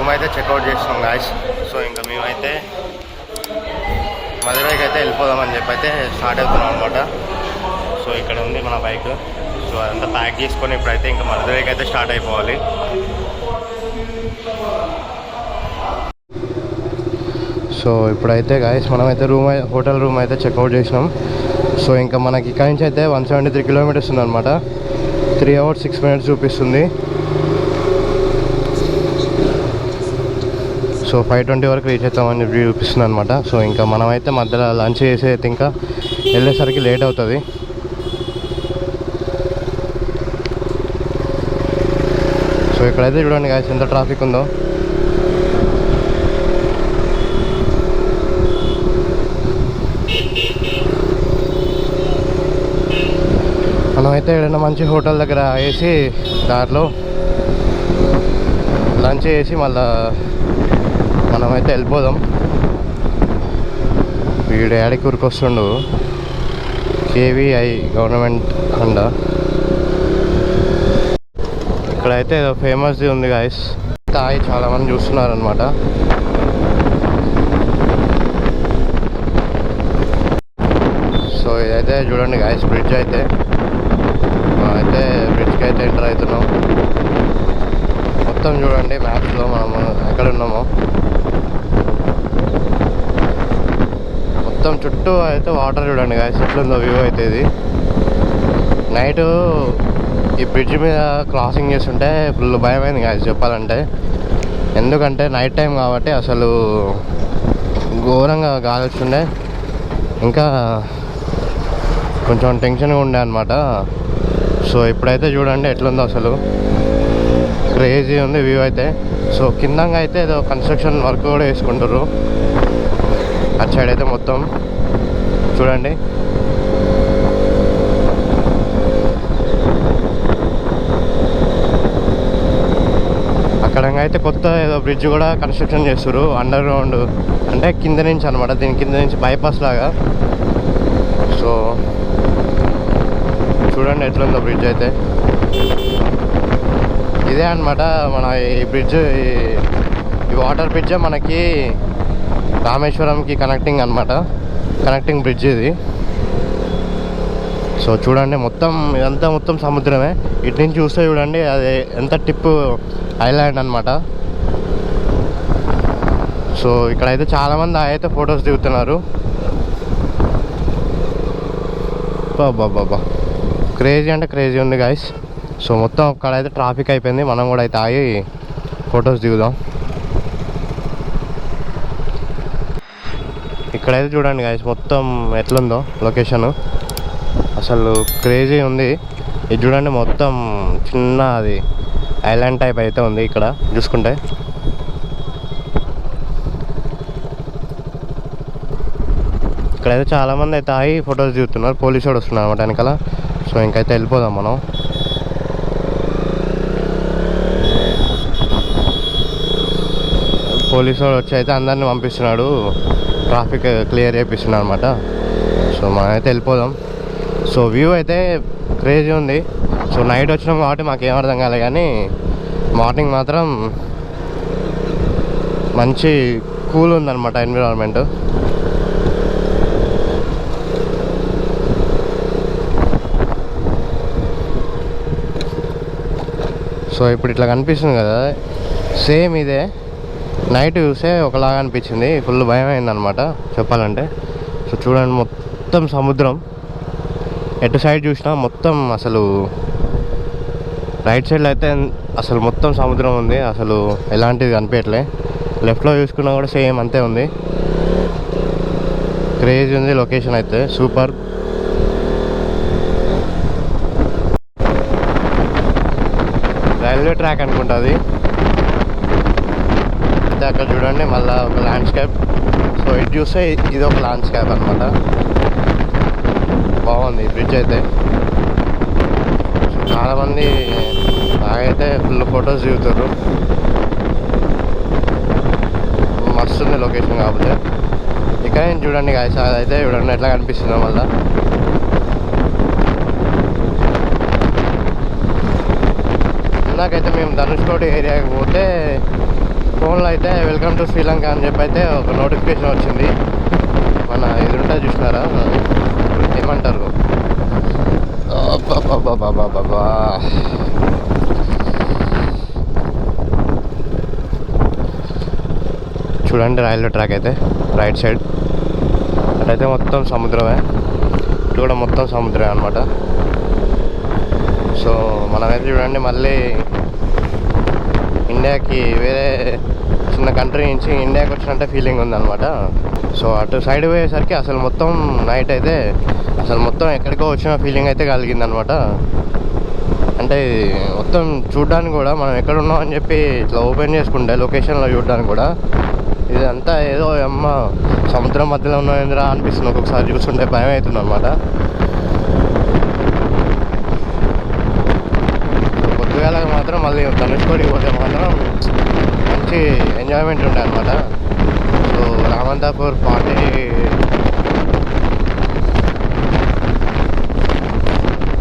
Room అయితే checkout చేసినాం guys. So ఇంకా మేమైతే మధురైకి అయితే వెళ్ళిపోదామని చెప్పి అయితే స్టార్ట్ అవుతున్నాం అనమాట. సో ఇక్కడ ఉంది మన బైక్. సో అదంతా ప్యాక్ చేసుకొని ఇప్పుడైతే ఇంకా మధురైకి అయితే స్టార్ట్ అయిపోవాలి. సో ఇప్పుడైతే గాయస్ మనమైతే హోటల్ రూమ్ అయితే చెక్అవుట్ చేసినాం. సో ఇంకా మనకి ఇక్కడి నుంచి అయితే 173 కిలోమీటర్స్ ఉందన్నమాట. 3 hours 6 minutes చూపిస్తుంది. సో 5:20 వరకు రీచ్ అవుతామని చెప్పి చూపిస్తుంది అనమాట. సో ఇంకా మనమైతే మధ్యలో లంచ్ చేసి అయితే ఇంకా వెళ్ళేసరికి లేట్ అవుతుంది. సో ఇక్కడైతే చూడండి గాయస్ ఎంత ట్రాఫిక్ ఉందో. మనమైతే ఏదైనా మంచి హోటల్ దగ్గర వేసి దాంట్లో లంచ్ చేసి మళ్ళా మనమైతే వెళ్ళిపోదాం. వీడు యాడికి ఊరికొస్తుండు. KVI గవర్నమెంట్ అండ. ఇక్కడైతే ఫేమస్ది ఉంది గాయస్. తాయి చాలామంది చూస్తున్నారు అనమాట. సో ఇదైతే చూడండి గాయస్ బ్రిడ్జ్ అయితే బ్రిడ్జ్కి అయితే ఎంటర్ అవుతున్నాం. మొత్తం చూడండి మ్యాప్స్లో మనము ఎక్కడ ఉన్నామో మొత్తం చుట్టూ అయితే వాటర్ చూడండి గాయస్ ఎట్లుందో వ్యూ అయితే. ఇది నైట్ ఈ బ్రిడ్జ్ మీద క్రాసింగ్ చేస్తుంటే ఫుల్ భయమైంది గాయస్ చెప్పాలంటే. ఎందుకంటే నైట్ టైం కాబట్టి అసలు ఘోరంగా గాలి వస్తుండే, ఇంకా కొంచెం టెన్షన్గా ఉండే అనమాట. సో ఇప్పుడైతే చూడండి ఎట్లుందో అసలు క్రేజీ ఉంది వ్యూ అయితే. సో కిందంగా అయితే ఏదో కన్స్ట్రక్షన్ వర్క్ కూడా వేసుకుంటారు అటు సైడ్ అయితే మొత్తం చూడండి. అక్కడ అయితే కొత్త ఏదో బ్రిడ్జ్ కూడా కన్స్ట్రక్షన్ చేస్తారు అండర్ గ్రౌండ్, అంటే కింద నుంచి అనమాట. దీని కింద నుంచి బైపాస్ లాగా. సో చూడండి ఎట్లుందో బ్రిడ్జ్ అయితే. ఇదే అనమాట మన ఈ బ్రిడ్జ్, ఈ వాటర్ బ్రిడ్జ్ మనకి రామేశ్వరంకి కనెక్టింగ్ అనమాట, కనెక్టింగ్ బ్రిడ్జ్ ఇది. సో చూడండి మొత్తం ఇదంతా మొత్తం సముద్రమే. ఇటు నుంచి చూస్తే చూడండి అది ఎంత టిప్ ఐలాండ్ అనమాట. సో ఇక్కడైతే చాలామంది అయితే ఫొటోస్ దిగుతున్నారు. బాబా క్రేజీ అంటే క్రేజీ ఉంది గాయస్. సో మొత్తం అక్కడైతే ట్రాఫిక్ అయిపోయింది. మనం కూడా అయితే ఆగి ఫొటోస్ దిగుదాం. ఇక్కడైతే చూడండి గాయస్ మొత్తం ఎట్లుందో లొకేషను, అసలు క్రేజీ ఉంది. ఇది చూడండి మొత్తం చిన్న అది ఐలాండ్ టైప్ అయితే ఉంది ఇక్కడ చూసుకుంటే. ఇక్కడైతే చాలామంది అయితే ఆగి ఫొటోస్ దిగుతున్నారు. పోలీసు వాడు వస్తున్నారు అనమాట వెనకాల. సో ఇంకైతే వెళ్ళిపోదాం మనం. పోలీసు వాడు వచ్చి అయితే అందరినీ పంపిస్తున్నాడు, ట్రాఫిక్ క్లియర్ చేపిస్తున్నాడు అనమాట. సో మనం అయితే వెళ్ళిపోదాం. సో వ్యూ అయితే క్రేజీ ఉంది. సో నైట్ వచ్చినాం కాబట్టి మాకేం అర్థం కాలే, కానీ మార్నింగ్ మాత్రం మంచి కూల్ ఉందన్నమాట ఎన్విరాన్మెంట్. సో ఇప్పుడు ఇట్లా కనిపిస్తుంది కదా, సేమ్ ఇదే నైట్ చూస్తే ఒకలాగా అనిపించింది. ఫుల్ భయం అయిందనమాట చెప్పాలంటే. సో చూడండి మొత్తం సముద్రం, ఎటు సైడ్ చూసినా మొత్తం అసలు రైట్ సైడ్లో అయితే అసలు మొత్తం సముద్రం ఉంది. అసలు ఎలాంటిది కనిపించట్లే. లెఫ్ట్లో చూసుకున్నా కూడా సేమ్ అంతే ఉంది. క్రేజీ ఉంది లొకేషన్ అయితే, సూపర్. రైల్వే ట్రాక్ అనుకుంటుంది అయితే. అక్కడ చూడండి మళ్ళీ ఒక ల్యాండ్స్కేప్. సో ఇటు చూస్తే ఇది ఒక ల్యాండ్స్కేప్ అనమాట. బాగుంది బ్రిడ్జ్ అయితే. సో చాలామంది బాగైతే ఫుల్ ఫొటోస్ దిగుతారు. మస్తు ఉంది లొకేషన్. కాకపోతే ఇక్కడ చూడండి గాయస్, అదైతే చూడండి ఎట్లా కనిపిస్తుందో. మళ్ళీ ఇందాకైతే మేము ధనుష్కోటి ఏరియాకి పోతే ఫోన్లో అయితే వెల్కమ్ టు శ్రీలంక అని చెప్పి అయితే ఒక నోటిఫికేషన్ వచ్చింది. మన ఎదురుంటే చూసినారా, ఏమంటారు, బాబా చూడండి రైల్వే ట్రాక్ అయితే రైట్ సైడ్ అటైతే మొత్తం సముద్రమే, ఇటు కూడా మొత్తం సముద్రమే అనమాట. సో మనమైతే చూడండి మళ్ళీ ఇండియాకి వేరే చిన్న కంట్రీ నుంచి ఇండియాకి వచ్చినట్టే ఫీలింగ్ ఉందన్నమాట. సో అటు సైడ్ పోయేసరికి అసలు మొత్తం నైట్ అయితే అసలు మొత్తం ఎక్కడికో వచ్చిన ఫీలింగ్ అయితే కలిగిందనమాట. అంటే మొత్తం చూడడానికి కూడా మనం ఎక్కడ ఉన్నాం అని చెప్పి ఇట్లా ఓపెన్ చేసుకుంటే లొకేషన్లో చూడడానికి కూడా ఇదంతా ఏదో అమ్మ సముద్రం మధ్యలో ఉన్నదిరా అనిపిస్తుంది. ఒక్కొక్కసారి చూస్తుంటే భయం అవుతుంది అనమాట. పొద్దుగాల మాత్రం మళ్ళీ ధనుష్కోడికి పోతే మాత్రం మంచి ఎంజాయ్మెంట్ ఉండే అనమాట. సో రామంతాపూర్ పార్టీ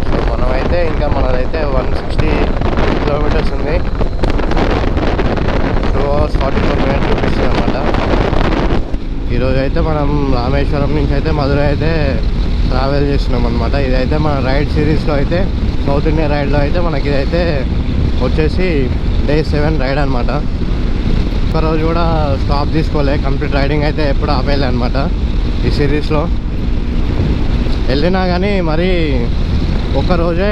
సో మనమైతే ఇంకా మనదైతే 160 కిలోమీటర్స్ ఉంది. 2 hours 44 minutes చూపిస్తుంది అనమాట. ఈరోజు అయితే మనం రామేశ్వరం నుంచి అయితే మధురై అయితే ట్రావెల్ చేస్తున్నాం అనమాట. ఇదైతే మన రైడ్ సిరీస్లో అయితే సౌత్ ఇండియా రైడ్లో అయితే మనకి ఇదైతే వచ్చేసి Day 7 రైడ్ అనమాట. ఒక్కరోజు కూడా స్టాప్ తీసుకోలే, కంప్లీట్ రైడింగ్ అయితే ఎప్పుడు ఆపేయాలి అనమాట. ఈ సిరీస్లో వెళ్ళినా కానీ మరి ఒక్కరోజే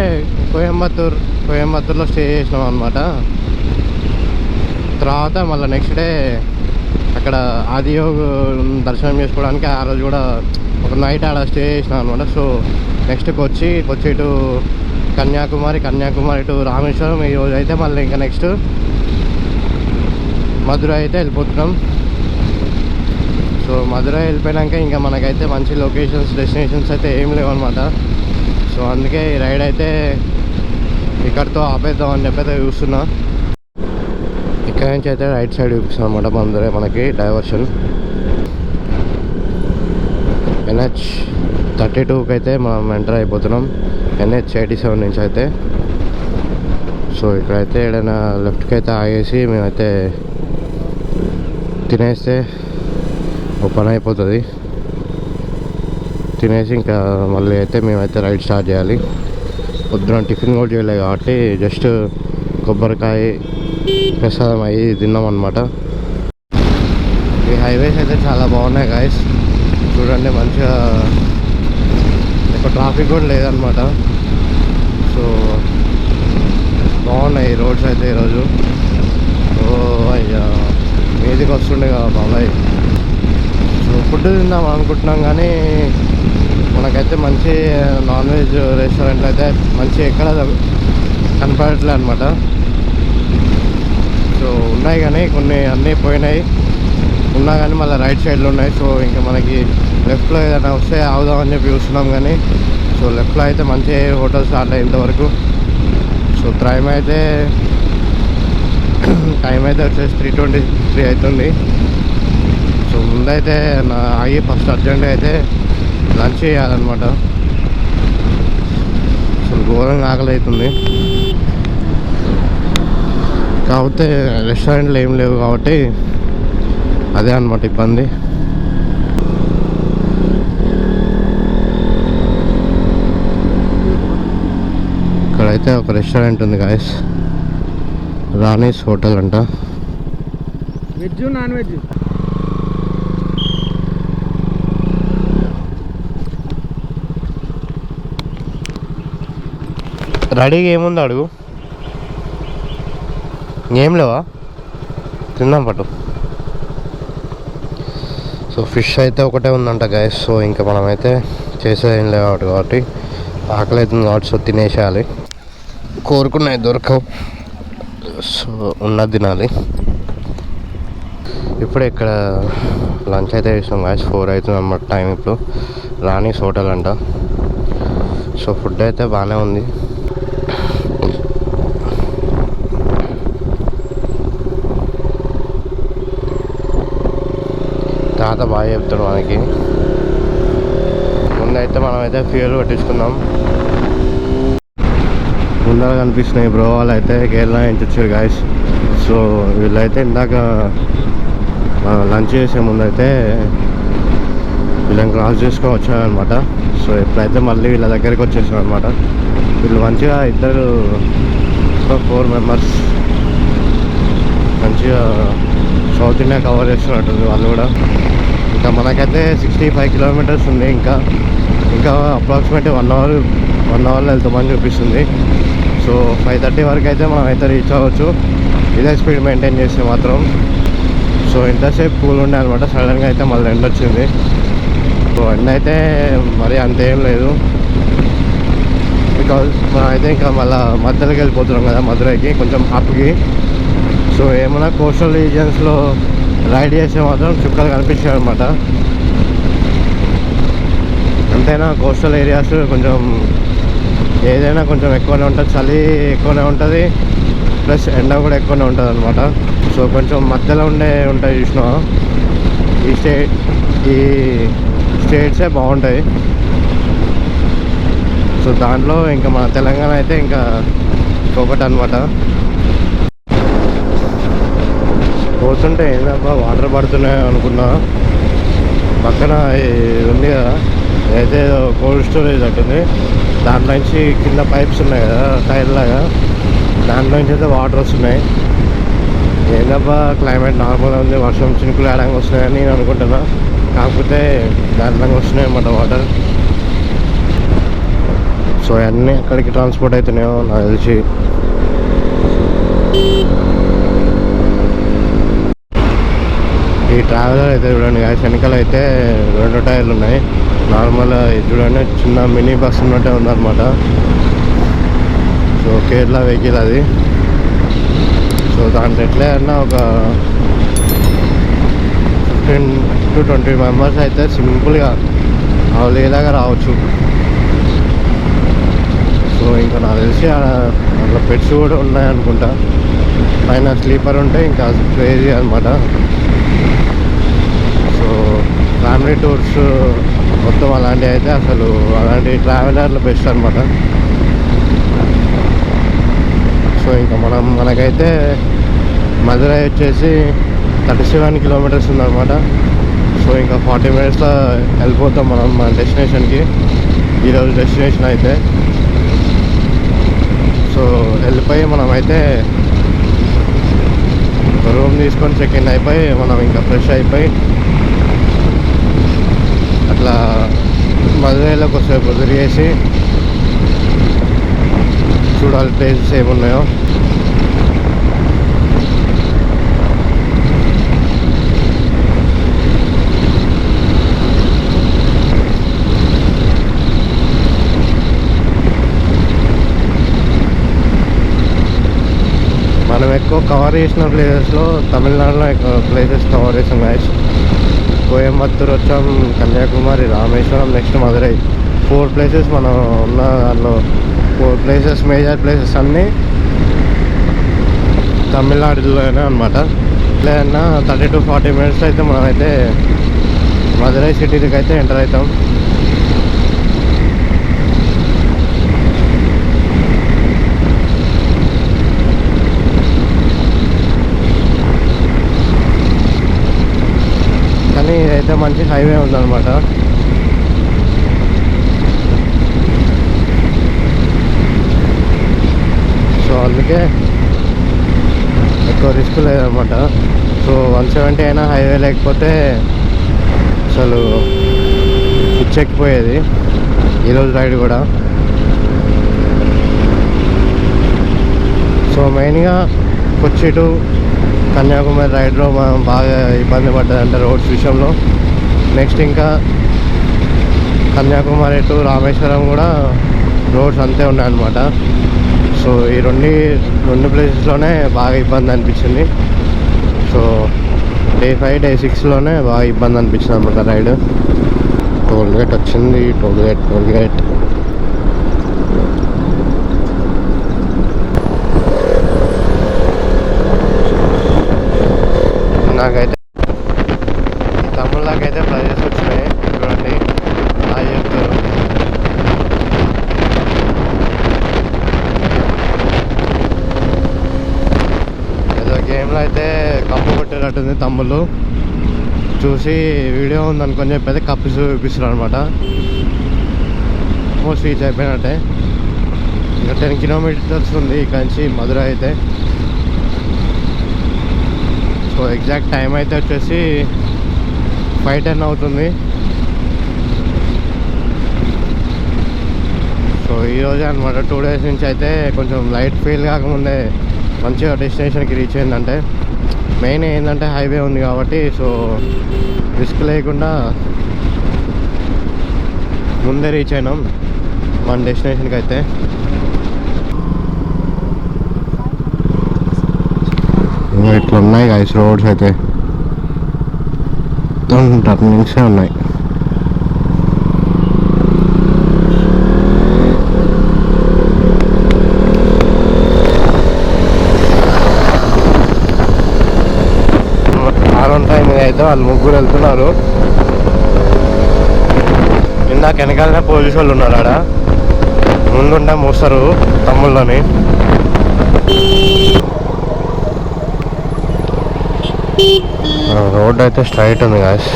కోయంబత్తూర్లో స్టే చేసినాం అనమాట. తర్వాత మళ్ళీ నెక్స్ట్ డే అక్కడ ఆదియోగ్ దర్శనం చేసుకోవడానికి ఆ రోజు కూడా ఒక నైట్ ఆడ స్టే చేసినాం అనమాట. So next Kochi to Kanyakumari to Rameswaram. ఈ రోజు అయితే మళ్ళీ ఇంకా నెక్స్ట్ మధురై అయితే వెళ్ళిపోతున్నాం. సో మధురై వెళ్ళిపోయాక ఇంకా మనకైతే మంచి డెస్టినేషన్స్ అయితే ఏం లేవు అనమాట. సో అందుకే ఈ రైడ్ అయితే ఇక్కడితో ఆపేద్దాం అని చెప్పి అయితే చూస్తున్నా. ఇక్కడ నుంచి అయితే రైట్ సైడ్ చూపిస్తాం అనమాట. మధురై మనకి డైవర్షన్ NH 32కి అయితే మనం ఎంటర్ అయిపోతున్నాం. NH 87 నుంచి అయితే. సో ఇక్కడైతే ఏదైనా లెఫ్ట్కి అయితే ఆగేసి మేమైతే తినేస్తే ఒక పని అయిపోతుంది. తినేసి ఇంకా మళ్ళీ అయితే మేమైతే రైడ్ స్టార్ట్ చేయాలి. పొద్దున టిఫిన్ కూడా చేయలేదు కాబట్టి జస్ట్ కొబ్బరికాయ ప్రసాదం అయ్యి తిన్నాం అనమాట. ఈ హైవేస్ అయితే చాలా బాగున్నాయి గాయస్, చూడండి మంచిగా ఎక్కువ ట్రాఫిక్ కూడా లేదనమాట. సో బాగున్నాయి ఈ రోడ్స్ అయితే ఈరోజు. ఓ అయ్యా మీదికి వస్తుండే కదా బాబాయ్. సో ఫుడ్ తిందాం అనుకుంటున్నాం కానీ మనకైతే మంచి నాన్ వెజ్ రెస్టారెంట్లు అయితే మంచి ఎక్కడ కనపడట్లే అనమాట. సో ఉన్నాయి కానీ కొన్ని అన్నీ పోయినాయి, ఉన్నా కానీ మళ్ళీ రైట్ సైడ్లో ఉన్నాయి. సో ఇంకా మనకి లెఫ్ట్లో ఏదైనా వస్తే ఆగుదామని చెప్పి చూస్తున్నాం కానీ సో లెఫ్ట్లో అయితే మంచి హోటల్ స్టార్ట్ అయ్యేంతవరకు. సో టైం అయితే వచ్చేసి 3:23 అవుతుంది. సో ముందైతే ఆగి ఫస్ట్ అర్జెంట్ అయితే లంచ్ చేయాలన్నమాట. అసలు ఘోరంగా ఆకలి అవుతుంది. కాకపోతే రెస్టారెంట్లు ఏం లేవు కాబట్టి అదే అన్నమాట ఇబ్బంది. ఇక్కడైతే ఒక రెస్టారెంట్ ఉంది గాయస్, రాణీస్ హోటల్ అంట. వెజ్ నాన్ వెజ్ రెడీగా ఏముంది అడుగు. ఏం లేవా, తిందాం పట్టు. సో ఫిష్ అయితే ఒకటే ఉందంట గాయస్. సో ఇంకా మనమైతే చేసేది ఏం లేవు కాబట్టి ఆకలి అవుతుంది కాబట్టి సో తినేసేయాలి. కోరుకున్నాయి దొరకవు, సో ఉన్నది తినాలి. ఇప్పుడు ఇక్కడ లంచ్ అయితే చేసాం గాయస్. 4 అవుతుంది అన్నమాట టైం ఇప్పుడు. రాణీస్ హోటల్ అంట. సో ఫుడ్ అయితే బాగానే ఉంది. తాత బాగా చెప్తాడు మనకి. ముందైతే మనమైతే ఫ్యూయల్ కొట్టించుకుందాం. ముందర కనిపిస్తున్నాయి బ్రో వాళ్ళు అయితే కేరళ నుంచి వచ్చారు గాయస్. సో వీళ్ళైతే ఇందాక లంచ్ చేసే ముందు అయితే వీళ్ళని క్రాస్ చేసుకొని వచ్చారనమాట. సో ఇప్పుడైతే మళ్ళీ వీళ్ళ దగ్గరికి వచ్చేసాం అనమాట. వీళ్ళు మంచిగా ఇద్దరు 4 మెంబర్స్ మంచిగా సౌత్ ఇండియా కవర్ చేస్తున్నట్టుంది వాళ్ళు కూడా. ఇంకా మనకైతే 65 కిలోమీటర్స్ ఉంది. ఇంకా అప్రాక్సిమేట్లీ 1 అవర్లో వెళ్తామని చూపిస్తుంది. సో 5:30 వరకు అయితే మనం అయితే రీచ్ అవ్వచ్చు ఇదే స్పీడ్ మెయింటైన్ చేస్తే మాత్రం. సో ఇంతసేపు కూల్ ఉండే అనమాట. సడన్గా అయితే మళ్ళీ ఎండ వచ్చింది. సో ఎండ అయితే మరి అంతేం లేదు, బికాజ్ మనం అయితే ఇంకా మళ్ళీ మధ్యలోకి వెళ్ళిపోతున్నాం కదా, మధురైకి కొంచెం అప్కి. సో ఏమైనా కోస్టల్ రీజియన్స్లో రైడ్ చేస్తే మాత్రం చుక్కలు కనిపించాయి అనమాట. అంతేనా కోస్టల్ ఏరియాస్ కొంచెం ఏదైనా కొంచెం ఎక్కువనే ఉంటుంది, చలి ఎక్కువనే ఉంటుంది, ప్లస్ ఎండ కూడా ఎక్కువనే ఉంటుంది అనమాట. సో కొంచెం మధ్యలో ఉంటాయి చూసినా ఈ స్టేట్సే బాగుంటాయి. సో దాంట్లో ఇంకా మన తెలంగాణ అయితే ఇంకా ఇంకొకటి అనమాట. పోతుంటే ఏంటబ్బా వాటర్ పడుతున్నాయి అనుకున్నా. పక్కన ఉంది కదా అయితే కోల్డ్ స్టోరేజ్ ఉంటుంది, దాంట్లో నుంచి కింద పైప్స్ ఉన్నాయి కదా టైర్ లాగా, దాంట్లో నుంచి అయితే వాటర్ వస్తున్నాయి. ఏందబ్బా క్లైమేట్ నార్మల్గా ఉంది, వర్షం చినుకులు ఆడంగా వస్తున్నాయని నేను అనుకుంటున్నా. కాకపోతే దాంట్లో వస్తున్నాయి అన్నమాట వాటర్. సో అవన్నీ ఎక్కడికి ట్రాన్స్పోర్ట్ అవుతున్నాయో నాకు తెలిసి. ఈ ట్రావెలర్ అయితే చూడండి వెనకాల అయితే 2 టైర్లు ఉన్నాయి. నార్మల్ చూడండి చిన్న మినీ బస్ ఉన్నట్టే ఉందన్నమాట. సో కేరళ వెహికల్ అది. సో దాంట్లో ఎట్లా అన్నా ఒక 15 to 20 మెంబర్స్ అయితే సింపుల్గా అవలేలాగా రావచ్చు. సో ఇంకా నాకు తెలిసి అట్లా పెట్స్ కూడా ఉన్నాయనుకుంటా. పైన స్లీపర్ ఉంటే ఇంకా క్రేజీ అనమాట. సో ఫ్యామిలీ టూర్స్ మొత్తం అలాంటివి అయితే అసలు అలాంటి ట్రావెలర్లు బెస్ట్ అనమాట. సో ఇంకా మనకైతే మధురై వచ్చేసి 37 కిలోమీటర్స్ ఉందన్నమాట. సో ఇంకా 40 మినిట్స్లో వెళ్ళిపోతాం మనం మన డెస్టినేషన్కి. ఈరోజు డెస్టినేషన్ అయితే సో వెళ్ళిపోయి మనమైతే రూమ్ తీసుకొని చెక్ ఇన్ అయిపోయి మనం ఇంకా ఫ్రెష్ అయిపోయి అట్లా మధురైలో కొద్దిసేపు తిరిగేసి చూడాలి ప్లేసెస్ ఏమున్నాయో. మనం ఎక్కువ కవర్ చేసిన ప్లేసెస్లో తమిళనాడులో ఎక్కువ ప్లేసెస్ కవర్ చేసాం గాయస్. కోయంబత్తూర్ వచ్చాం, కన్యాకుమారి, రామేశ్వరం, నెక్స్ట్ మధురై. 4 ప్లేసెస్ మనం ఉన్న దాంట్లో 4 ప్లేసెస్ మేజర్ ప్లేసెస్ అన్నీ తమిళనాడులోనే అనమాట. లేదన్నా 30 to 40 మినిట్స్ అయితే మనమైతే మధురై సిటీకి అయితే ఎంటర్ అవుతాం. కానీ ఇదైతే మంచి హైవే ఉందన్నమాట. సో అందుకే ఎక్కువ రిస్క్ లేదనమాట. సో 170 అయినా హైవే లేకపోతే అసలు పిచ్చెక్కిపోయేది ఈరోజు రైడ్ కూడా. సో మెయిన్గా కొచ్చి టు కన్యాకుమారి రైడ్లో మనం బాగా ఇబ్బంది పడ్డదంటే రోడ్స్ విషయంలో. నెక్స్ట్ ఇంకా కన్యాకుమారి టు రామేశ్వరం కూడా రోడ్స్ అంతే ఉన్నాయన్నమాట. సో ఈ రెండు ప్లేసెస్లోనే బాగా ఇబ్బంది అనిపించింది. సో Day 5 Day 6లోనే బాగా ఇబ్బంది అనిపించింది అనమాట రైడ్. టోల్గేట్ వచ్చింది, టోల్గేట్ నాకైతే తమిళనాకైతే ప్రైజెస్ వచ్చినాయి చూడండి. బాగా చెప్తారు. ఏదో గేమ్ కొట్టేటట్టుంది తమ్ముళ్ళు. చూసి వీడియో ఉందనుకొని చెప్పి కప్పు చూపిస్తున్నారు అనమాట. ఆల్మోస్ట్ రీచ్ అయిపోయినట్టే. ఇంకా 10 కిలోమీటర్స్ ఉంది ఇక్కడ నుంచి మధురై అయితే. సో ఎగ్జాక్ట్ టైం అయితే వచ్చేసి 5:10 అవుతుంది. సో ఈరోజే అనమాట 2 days నుంచి అయితే కొంచెం లైట్ ఫీల్ కాకముందే మంచిగా డెస్టినేషన్కి రీచ్ అయిందంటే మెయిన్ ఏంటంటే హైవే ఉంది కాబట్టి సో రిస్క్ లేకుండా ముందే రీచ్ అయినాం మన డెస్టినేషన్కి అయితే. ఇట్లా ఉన్నాయి గైస్ రోడ్స్ అయితే టర్నింగ్సే ఉన్నాయి. అయితే వాళ్ళు ముగ్గురు వెళ్తున్నారు. ఇందాక వెనకాలనే పోలీసు వాళ్ళు ఉన్నారు. ఆడ ముందుంటే మోస్తారు తమ్ముళ్ళని. రోడ్ అయితే స్ట్రైట్ ఉంది గాయస్.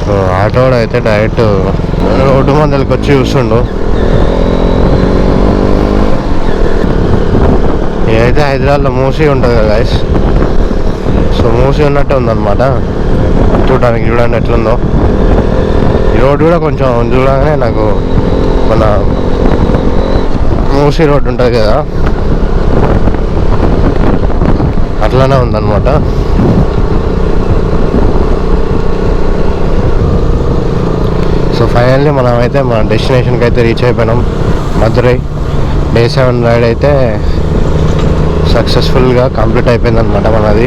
సో ఆటో అయితే డైరెక్ట్ రోడ్డు మందలకి వచ్చి చూస్తుండు. ఇదైతే హైదరాబాద్లో మూసీ ఉంటుంది కదా గాయస్. సో మూసీ ఉన్నట్టే ఉందన్నమాట చూడడానికి. చూడండి ఎట్లుందో. ఈ రోడ్డు కూడా కొంచెం చూడగానే నాకు మన మూసీ రోడ్డు ఉంటుంది కదా అట్లానే ఉందన్నమాట. సో ఫైనల్లీ మనం అయితే మన డెస్టినేషన్కి అయితే రీచ్ అయిపోయినాం. మధురై Day 7 రైడ్ అయితే సక్సెస్ఫుల్గా కంప్లీట్ అయిపోయింది అనమాట మనది.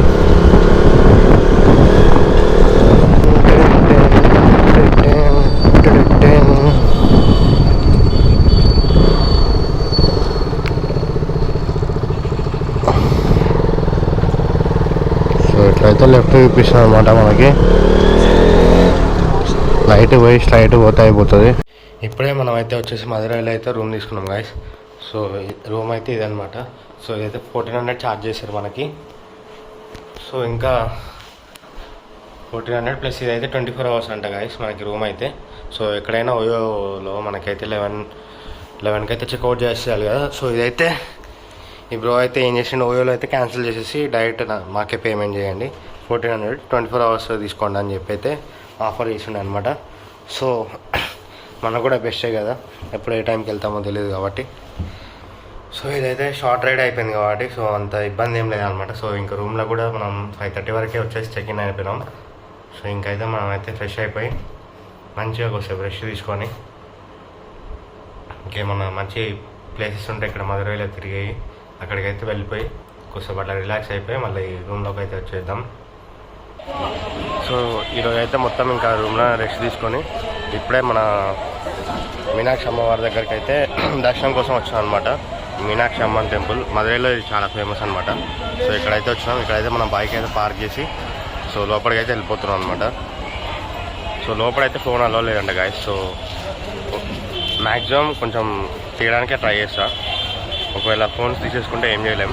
సో ఇట్లయితే లెఫ్ట్ చూపిస్తుంది అనమాట మనకి. లైట్ పోయి స్ట్రైట్ పోతే అయిపోతుంది. ఇప్పుడే మనం అయితే వచ్చేసి మధురైలో అయితే రూమ్ తీసుకున్నాం గాయస్. సో రూమ్ అయితే ఇదనమాట. సో ఇదైతే 1400 ఛార్జ్ చేశారు మనకి. సో ఇంకా 1400 ప్లస్ ఇదైతే 24 hours అంట గాయస్ మనకి రూమ్ అయితే. సో ఎక్కడైనా ఓయోలో మనకైతే 11కి అయితే చెక్అవుట్ చేసేయాలి కదా. సో ఇదైతే ఈ బ్రో అయితే ఏం చేసిండు, ఓయోలో అయితే క్యాన్సిల్ చేసేసి డైరెక్ట్ మాకే పేమెంట్ చేయండి 1400 24 hours తీసుకోండి అని చెప్పి అయితే ఆఫర్ చేసిండు అనమాట. సో మనకు కూడా బెస్టే కదా, ఎప్పుడు ఏ టైంకి వెళ్తామో తెలియదు కాబట్టి. సో ఇదైతే షార్ట్ రైడ్ అయిపోయింది కాబట్టి సో అంత ఇబ్బంది ఏం లేదనమాట. సో ఇంకా రూమ్లో కూడా మనం 5:30 వరకే వచ్చేసి చెక్-ఇన్ అయిపోయినాం. సో ఇంకైతే మనం అయితే ఫ్రెష్ అయిపోయి మంచిగా కొద్దిసేపు రెస్ట్ తీసుకొని ఇంకేమన్నా మంచి ప్లేసెస్ ఉంటాయి ఇక్కడ మధురైలో తిరిగి అక్కడికైతే వెళ్ళిపోయి కొద్దిసేపు అట్లా రిలాక్స్ అయిపోయి మళ్ళీ రూమ్లోకి అయితే వచ్చేద్దాం. సో ఈరోజు అయితే మొత్తం ఇంకా రూమ్లో రెస్ట్ తీసుకొని ఇప్పుడే మన మీనాక్షి అమ్మవారి దగ్గరికి అయితే దర్శనం కోసం వచ్చాం అనమాట. మీనాక్షి అమ్మన్ టెంపుల్ మధురైలో ఇది చాలా ఫేమస్ అనమాట. సో ఇక్కడైతే వచ్చినాం. ఇక్కడైతే మనం బైక్ అయితే పార్క్ చేసి సో లోపలికి అయితే వెళ్ళిపోతున్నాం అనమాట. సో లోపలైతే ఫోన్ అలో లేదంట గాయస్. సో మ్యాక్సిమం కొంచెం తీయడానికే ట్రై చేస్తా. ఒకవేళ ఫోన్స్ తీసేసుకుంటే ఏం చేయలేం.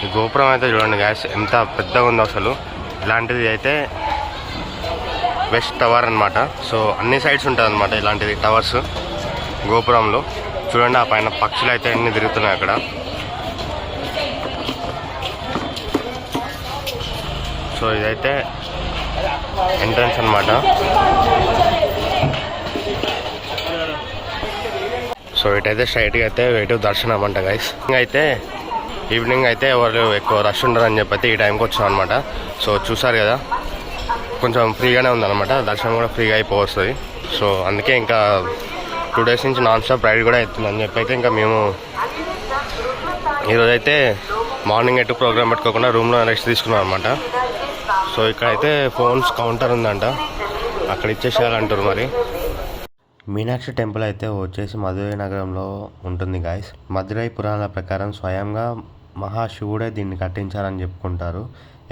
ఈ గోపురం అయితే చూడండి గాయస్ ఎంత పెద్దగా ఉందో అసలు. ఇలాంటిది అయితే వెస్ట్ టవర్ అనమాట. సో అన్ని సైడ్స్ ఉంటుంది అనమాట ఇలాంటిది టవర్స్ గోపురంలో. చూడండి ఆ పైన పక్షులు అయితే అన్ని తిరుగుతున్నాయి అక్కడ. సో ఇదైతే ఎంట్రన్స్ అనమాట. సో ఇటైతే స్ట్రైట్గా అయితే వెయిట్ దర్శనం అంట గైస్. అయితే ఈవినింగ్ అయితే ఎవరు ఎక్కువ రష్ ఉండరు అని చెప్పి ఈ టైంకి వచ్చాం అనమాట. సో చూసారు కదా కొంచెం ఫ్రీగానే ఉందన్నమాట, దర్శనం కూడా ఫ్రీగా అయిపోవస్తుంది. సో అందుకే ఇంకా 2 days నుంచి నాన్ స్టాప్ రైడ్ కూడా అవుతుందని చెప్పి అయితే ఇంకా మేము ఈరోజైతే మార్నింగ్ ఎటు ప్రోగ్రామ్ పెట్టుకోకుండా రూమ్లో రెస్ట్ తీసుకున్నాం అనమాట. సో ఇక్కడైతే ఫోన్స్ కౌంటర్ ఉందంట, అక్కడ ఇచ్చేసేయాలంటారు మరి. మీనాక్షి టెంపుల్ అయితే వచ్చేసి మధురై నగరంలో ఉంటుంది గాయస్. మధురై పురాణాల ప్రకారం స్వయంగా మహాశివుడే దీన్ని కట్టించారని చెప్పుకుంటారు.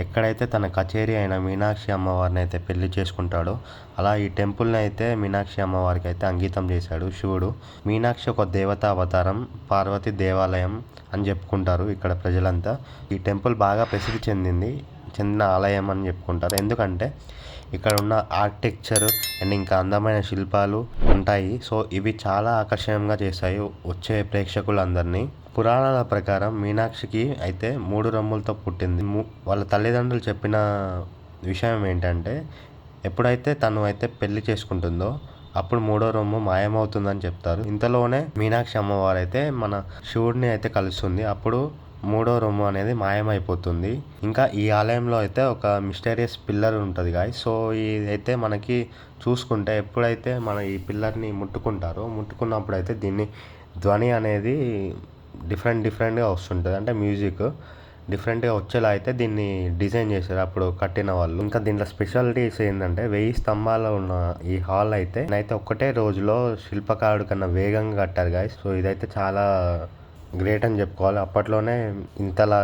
ఎక్కడైతే తన కచేరీ అయిన మీనాక్షి అమ్మవారిని అయితే పెళ్లి చేసుకుంటాడో అలా ఈ టెంపుల్ని అయితే మీనాక్షి అమ్మవారికి అయితే అంకితం చేశాడు శివుడు. మీనాక్షి ఒక దేవతా అవతారం, పార్వతి దేవాలయం అని చెప్పుకుంటారు ఇక్కడ ప్రజలంతా. ఈ టెంపుల్ బాగా ప్రసిద్ధి చెందిన ఆలయం అని చెప్పుకుంటారు. ఎందుకంటే ఇక్కడ ఉన్న ఆర్కిటెక్చర్ అండ్ ఇంకా అందమైన శిల్పాలు ఉంటాయి. సో ఇవి చాలా ఆకర్షణీయంగా చేస్తాయి వచ్చే ప్రేక్షకులందరినీ. పురాణాల ప్రకారం మీనాక్షికి అయితే 3 రొమ్ములతో పుట్టింది. వాళ్ళ తల్లిదండ్రులు చెప్పిన విషయం ఏంటంటే ఎప్పుడైతే తను అయితే పెళ్లి చేసుకుంటుందో అప్పుడు 3వ రొమ్ము మాయమవుతుందని చెప్తారు. ఇంతలోనే మీనాక్షి అమ్మవారు అయితే మన శివుడిని అయితే కలుస్తుంది. అప్పుడు 3వ రొమ్ము అనేది మాయమైపోతుంది. ఇంకా ఈ ఆలయంలో అయితే ఒక మిస్టీరియస్ పిల్లర్ ఉంటుంది గాయస్. సో ఇదైతే మనకి చూసుకుంటే ఎప్పుడైతే మన ఈ పిల్లర్ని ముట్టుకున్నప్పుడు అయితే దీన్ని ధ్వని అనేది డిఫరెంట్గా వస్తుంటుంది. అంటే మ్యూజిక్ డిఫరెంట్గా వచ్చేలా అయితే దీన్ని డిజైన్ చేశారు అప్పుడు కట్టిన వాళ్ళు. ఇంకా దీంట్లో స్పెషాలిటీస్ ఏంటంటే 1000 స్తంభాలు ఉన్న ఈ హాల్ అయితే ఒక్కటే రోజులో శిల్పకారుడు కన్నా వేగంగా కట్టారు గాయస్. సో ఇదైతే చాలా గ్రేట్ అని చెప్పుకోవాలి. అప్పట్లోనే ఇంతలా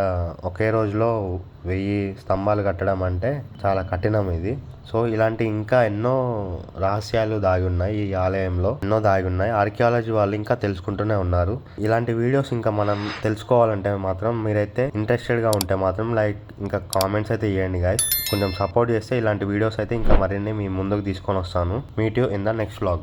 ఒకే రోజులో 1000 స్తంభాలు కట్టడం అంటే చాలా కఠినం ఇది. సో ఇలాంటి ఇంకా ఎన్నో రహస్యాలు దాగి ఉన్నాయి ఈ ఆలయంలో, ఆర్కియాలజీ వాళ్ళు ఇంకా తెలుసుకుంటూనే ఉన్నారు. ఇలాంటి వీడియోస్ ఇంకా మనం తెలుసుకోవాలంటే మాత్రం మీరైతే ఇంట్రెస్టెడ్గా ఉంటే మాత్రం లైక్ ఇంకా కామెంట్స్ అయితే ఇవ్వండి గైస్. కొంచెం సపోర్ట్ చేస్తే ఇలాంటి వీడియోస్ అయితే ఇంకా మరిన్ని మీ ముందుకు తీసుకొని వస్తాను. Meet you in the next vlog.